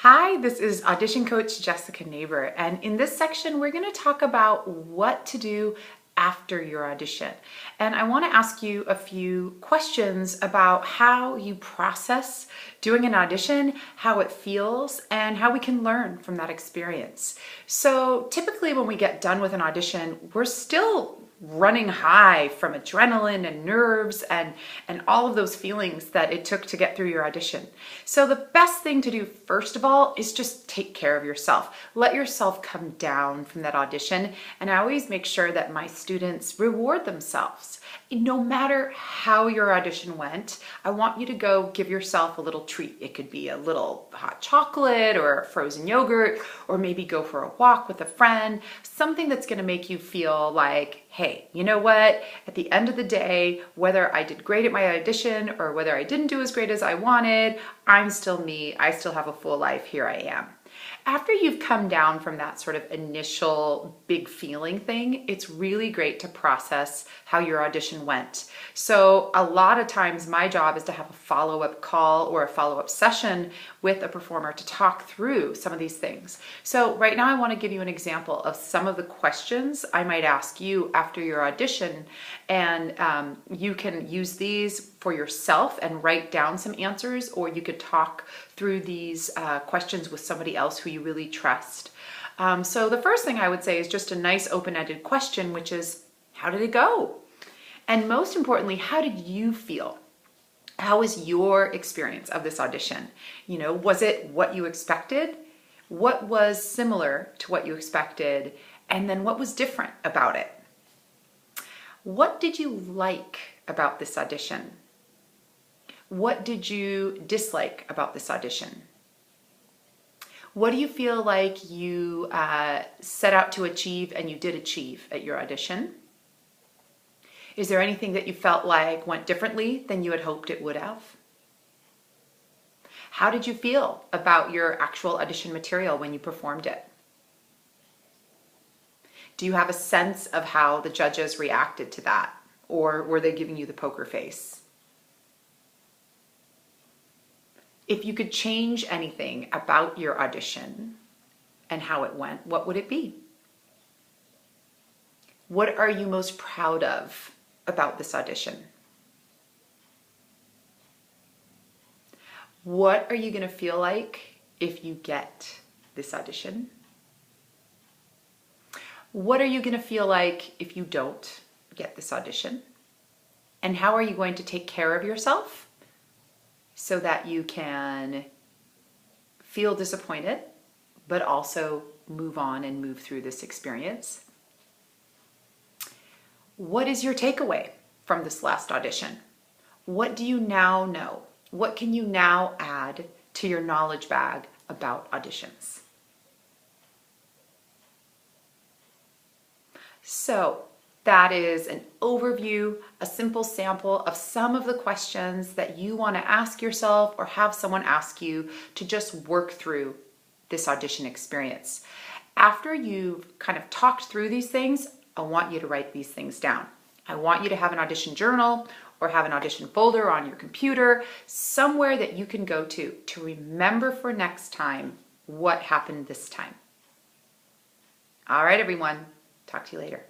Hi, this is audition coach Jessica Neighbor, and in this section we're going to talk about what to do after your audition. And I want to ask you a few questions about how you process doing an audition, how it feels, and how we can learn from that experience. So typically when we get done with an audition, we're still running high from adrenaline and nerves and all of those feelings that it took to get through your audition. So the best thing to do first of all is just take care of yourself. Let yourself come down from that audition, and I always make sure that my students reward themselves. No matter how your audition went, I want you to go give yourself a little treat. It could be a little hot chocolate or frozen yogurt, or maybe go for a walk with a friend, something that's going to make you feel like, hey, you know what? At the end of the day, whether I did great at my audition or whether I didn't do as great as I wanted, I'm still me. I still have a full life. Here I am. After you've come down from that sort of initial big feeling thing, it's really great to process how your audition went. So a lot of times my job is to have a follow-up call or a follow-up session with a performer to talk through some of these things. So right now I want to give you an example of some of the questions I might ask you after your audition, and you can use these for yourself and write down some answers, or you could talk through these questions with somebody else who you really trust. So the first thing I would say is just a nice open-ended question, which is, how did it go? And most importantly, how did you feel? How was your experience of this audition? You know, was it what you expected? What was similar to what you expected? And then what was different about it? What did you like about this audition? What did you dislike about this audition? What do you feel like you set out to achieve and you did achieve at your audition? Is there anything that you felt like went differently than you had hoped it would have? How did you feel about your actual audition material when you performed it? Do you have a sense of how the judges reacted to that? Or were they giving you the poker face? If you could change anything about your audition and how it went, what would it be? What are you most proud of about this audition? What are you going to feel like if you get this audition? What are you going to feel like if you don't get this audition? And how are you going to take care of yourself so that you can feel disappointed, but also move on and move through this experience? What is your takeaway from this last audition? What do you now know? What can you now add to your knowledge bag about auditions? So that is an overview, a simple sample of some of the questions that you want to ask yourself or have someone ask you to just work through this audition experience. After you've kind of talked through these things, I want you to write these things down. I want you to have an audition journal or have an audition folder on your computer, somewhere that you can go to remember for next time what happened this time. All right, everyone. Talk to you later.